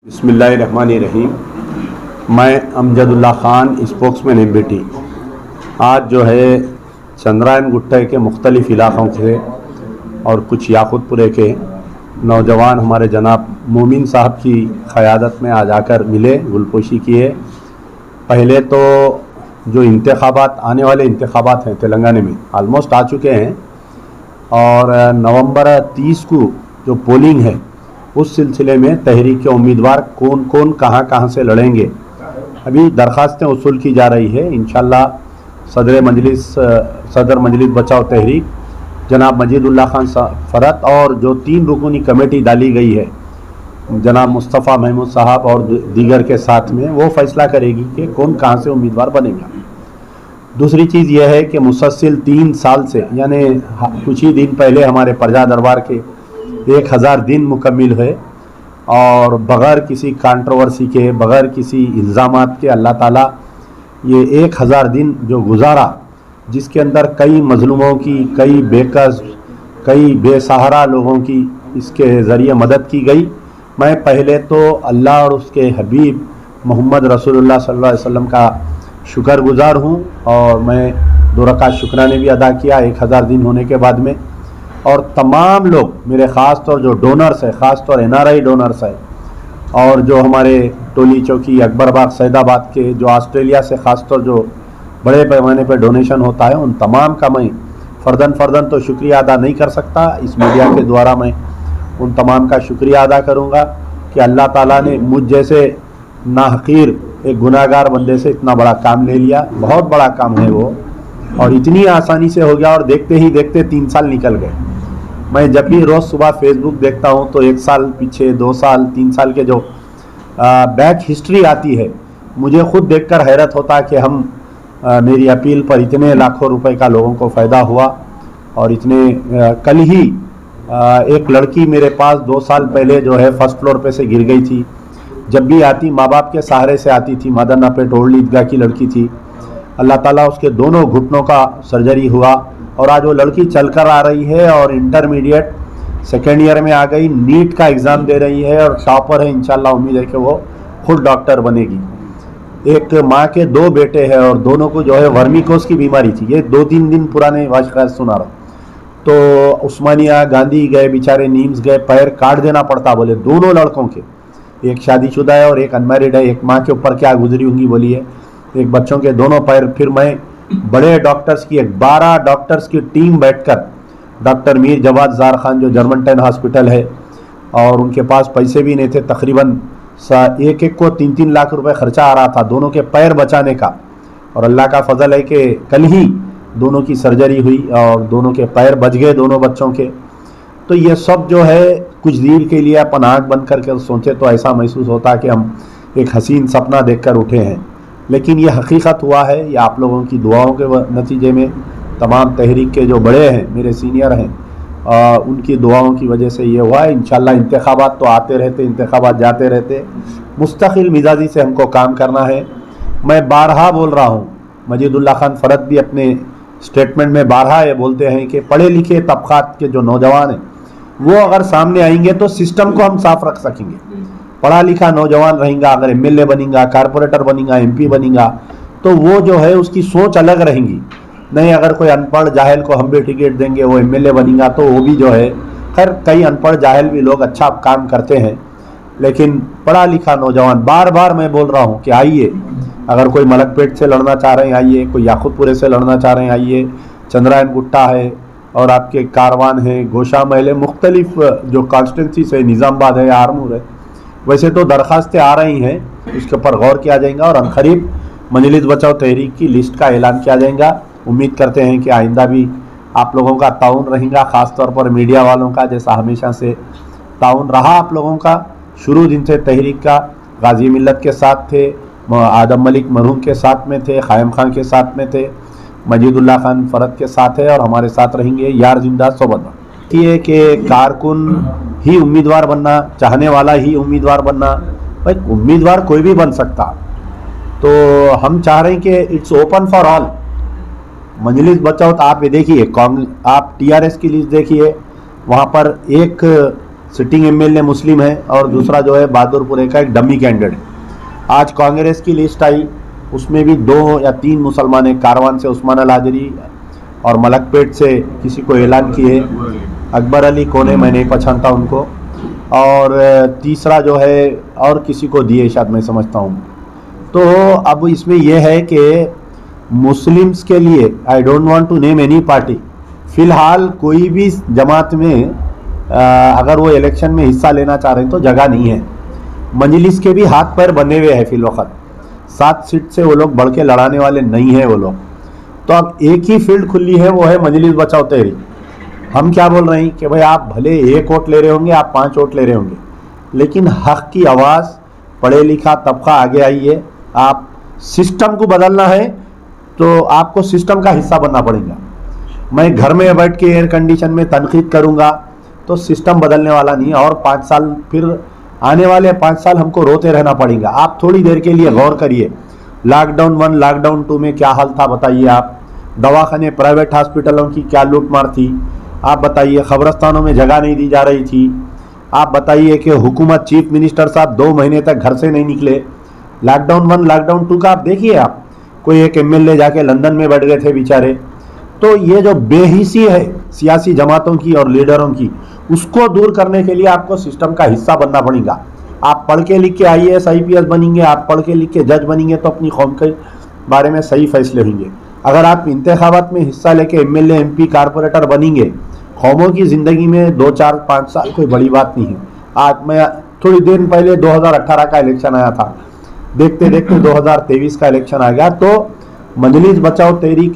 बिस्मिल्लाहिर्रहमानिर्रहीम। मैं Amjadullah Khan, spokesman MBT. आज जो है चंद्रायन गुट्टे के मुख्तलिफ़ इलाक़ों से और कुछ याक़ूतपुरे के नौजवान हमारे जनाब मोमिन साहब की क़यादत में आज आकर मिले, गुलपोशी किए। पहले तो जो इंतख़ाबात आने वाले इंतख़ाबात हैं तेलंगाना में आलमोस्ट आ चुके हैं और नवंबर 30 को जो पोलिंग है उस सिलसिले में तहरीक के उम्मीदवार कौन कौन कहाँ से लड़ेंगे अभी दरख्वास्तें वसूल की जा रही है। इंशाल्लाह सदर मजलिस बचाओ तहरीक जनाब मजीदुल्ला खान फ़रत और जो 3 रुकनी कमेटी डाली गई है जनाब मुस्तफ़ा महमूद साहब और दीगर के साथ में, वो फ़ैसला करेगी कि कौन कहाँ से उम्मीदवार बनेगा। दूसरी चीज़ यह है कि मुसलसिल 3 साल से यानी कुछ ही दिन पहले हमारे प्रजा दरबार के 1000 दिन मुकम्मिल है और बग़ैर किसी कंट्रोवर्सी के, बग़ैर किसी इल्ज़ामात के अल्लाह ताला ये 1000 दिन जो गुजारा, जिसके अंदर कई मज़लूमों की, कई बेकस, कई बेसहारा लोगों की इसके ज़रिए मदद की गई। मैं पहले तो अल्लाह और उसके हबीब मोहम्मद रसूलुल्लाह सल्लल्लाहु अलैहि वसल्लम का शुक्रगुज़ार हूँ और मैं 2 रकात शुक्राने भी अदा किया 1000 दिन होने के बाद में। और तमाम लोग मेरे ख़ास तौर जो डोनर्स है, ख़ास तौर NRI डोनर्स है और जो हमारे टोली चौकी अकबरबाग सैदाबाद के जो ऑस्ट्रेलिया से ख़ास तौर जो बड़े पैमाने पर डोनेशन होता है, उन तमाम का मैं फ़र्दन तो शुक्रिया अदा नहीं कर सकता। इस मीडिया के द्वारा मैं उन तमाम का शुक्रिया अदा करूँगा कि अल्लाह ताला ने मुझ जैसे नाहक़ीर एक गुनाहगार बंदे से इतना बड़ा काम ले लिया। बहुत बड़ा काम है वो और इतनी आसानी से हो गया और देखते ही देखते 3 साल निकल गए। मैं जब भी रोज़ सुबह फेसबुक देखता हूँ तो 1 साल पीछे, 2 साल, 3 साल के जो बैक हिस्ट्री आती है, मुझे ख़ुद देखकर हैरत होता कि हम मेरी अपील पर इतने लाखों रुपए का लोगों को फ़ायदा हुआ। और इतने कल ही एक लड़की मेरे पास 2 साल पहले जो है फर्स्ट फ्लोर पे से गिर गई थी। जब भी आती माँ बाप के सहारे से आती थी। मादरना पेट ओल्ड ईदगाह की लड़की थी। अल्लाह ताला उसके दोनों घुटनों का सर्जरी हुआ और आज वो लड़की चलकर आ रही है और इंटरमीडिएट सेकेंड ईयर में आ गई, नीट का एग्ज़ाम दे रही है और टॉपर है। इंशाल्लाह उम्मीद है कि वो खुद डॉक्टर बनेगी। एक माँ के 2 बेटे हैं और दोनों को जो है वर्मिकोस की बीमारी थी। ये 2-3 दिन पुराने वाक़या सुना रहा हूँ। तो उस्मानिया गांधी गए, बेचारे नीम्स गए, पैर काट देना पड़ता बोले दोनों लड़कों के। एक शादीशुदा है और एक अनमैरिड है। एक माँ के ऊपर क्या गुजरी होंगी बोलिए। एक बच्चों के दोनों पैर। फिर मैं बड़े डॉक्टर्स की 12 डॉक्टर्स की टीम बैठकर, डॉक्टर मीर जवाद ज़ार खान जो जर्मन 10 हॉस्पिटल है और उनके पास पैसे भी नहीं थे, तकरीबन एक को 3-3 लाख रुपए खर्चा आ रहा था दोनों के पैर बचाने का। और अल्लाह का फजल है कि कल ही दोनों की सर्जरी हुई और दोनों के पैर बच गए, दोनों बच्चों के। तो ये सब जो है कुछ देर के लिए अपन आँख बंद करके सोचे तो ऐसा महसूस होता कि हम एक हसीन सपना देखकर उठे हैं, लेकिन ये हकीकत हुआ है। ये आप लोगों की दुआओं के नतीजे में, तमाम तहरीक के जो बड़े हैं, मेरे सीनियर हैं, उनकी दुआओं की वजह से ये हुआ है। इंशाल्लाह इंतखाबात तो आते रहते, इंतखाबात जाते रहते, मुस्तकिल मिजाजी से हमको काम करना है। मैं बारहा बोल रहा हूँ, मजीदुल्ला खान फ़रत भी अपने स्टेटमेंट में बारहा ये बोलते हैं कि पढ़े लिखे तबक़ात के जो नौजवान हैं वो अगर सामने आएंगे तो सिस्टम को हम साफ रख सकेंगे। पढ़ा लिखा नौजवान रहेगा, अगर MLA बनेगा, कारपोरेटर बनेगा, MP बनेगा, तो वो जो है उसकी सोच अलग रहेंगी। नहीं अगर कोई अनपढ़ जाहिल को हम भी टिकट देंगे, वो MLA बनेगा, तो वो भी जो है, खैर कई अनपढ़ जाहिल भी लोग अच्छा काम करते हैं, लेकिन पढ़ा लिखा नौजवान, बार बार मैं बोल रहा हूँ कि आइए, अगर कोई मलकपेट से लड़ना चाह रहे हैं आइए, कोई याक़ूतपुरे से लड़ना चाह रहे हैं आइए, चंद्रायन गुट्टा है और आपके कारवान है, गोशा महल है, मुख्तलिफ जो कॉन्स्टिट्यूंसी से, निज़ामबाद है, आरमूर है। वैसे तो दरख्वास्तें आ रही हैं, उसके ऊपर गौर किया जाएगा और अनकरीब मजलिस बचाओ तहरीक की लिस्ट का ऐलान किया जाएगा। उम्मीद करते हैं कि आइंदा भी आप लोगों का ताउन रहेगा, ख़ास तौर पर मीडिया वालों का, जैसा हमेशा से ताउन रहा आप लोगों का। शुरू दिन से तहरीक का गाजी मिल्लत के साथ थे, आदम मलिक मरहूम के साथ में थे, ख़ायम खान के साथ में थे, मजीदुल्ला खान फ़रत के साथ है और हमारे साथ रहेंगे। यार जिंदा सोबत ये कि कारकुन ही उम्मीदवार बनना, चाहने वाला ही उम्मीदवार बनना, भाई उम्मीदवार कोई भी बन सकता। तो हम चाह रहे हैं कि इट्स ओपन फॉर ऑल। मजलिस बचाओ तो आप ये देखिए, आप TRS की लिस्ट देखिए, वहाँ पर एक सिटिंग एमएलए मुस्लिम है और दूसरा जो है बहादुरपुरे का एक डमी कैंडिडेट। आज कांग्रेस की लिस्ट आई, उसमें भी 2 या 3 मुसलमान है। कारवान से उस्मान अल हाजरी और मलकपेट से किसी को ऐलान किए, अकबर अली कौन है मैं नहीं पहचानता उनको, और तीसरा जो है और किसी को दिए शायद, मैं समझता हूँ। तो अब इसमें यह है कि मुस्लिम्स के लिए I don't want to name any party, फिलहाल कोई भी जमात में अगर वो इलेक्शन में हिस्सा लेना चाह रहे हैं तो जगह नहीं है। मजलिस के भी हाथ पैर बंधे हुए हैं फिलवक्त, 7 सीट से वो लोग बढ़ के लड़ाने वाले नहीं हैं वो लोग। तो अब एक ही फील्ड खुली है, वो है मजलिस बचाओ तहरीक। हम क्या बोल रहे हैं कि भाई आप भले 1 वोट ले रहे होंगे, आप 5 वोट ले रहे होंगे, लेकिन हक की आवाज़, पढ़े लिखा तबका आगे आइए। आप सिस्टम को बदलना है तो आपको सिस्टम का हिस्सा बनना पड़ेगा। मैं घर में बैठ के एयर कंडीशन में तनकीद करूंगा तो सिस्टम बदलने वाला नहीं है, और 5 साल फिर आने वाले 5 साल हमको रोते रहना पड़ेगा। आप थोड़ी देर के लिए गौर करिए, लॉकडाउन 1 लॉकडाउन 2 में क्या हाल था बताइए आप। दवाखाने प्राइवेट हॉस्पिटलों की क्या लूटमार थी आप बताइए। खबरस्तानों में जगह नहीं दी जा रही थी। आप बताइए कि हुकूमत चीफ मिनिस्टर साहब 2 महीने तक घर से नहीं निकले। लॉकडाउन 1 लॉकडाउन 2 का आप देखिए, आप कोई एक एमएलए जाके लंदन में बैठ गए थे बेचारे। तो ये जो बेहिसी है सियासी जमातों की और लीडरों की, उसको दूर करने के लिए आपको सिस्टम का हिस्सा बनना पड़ेगा। आप पढ़ के लिख के IAS IPS बनेंगे, आप पढ़ के लिख के जज बनेंगे तो अपनी कौम के बारे में सही फैसले होंगे। अगर आप इंतखाबात में हिस्सा लेके MLA MP कारपोरेटर बनेंगे, कौमों की ज़िंदगी में 2 4 5 साल कोई बड़ी बात नहीं है। आज मैं थोड़ी देर पहले 2018 का इलेक्शन आया था, देखते देखते 2023 का इलेक्शन आ गया। तो मजलिस बचाओ तहरीक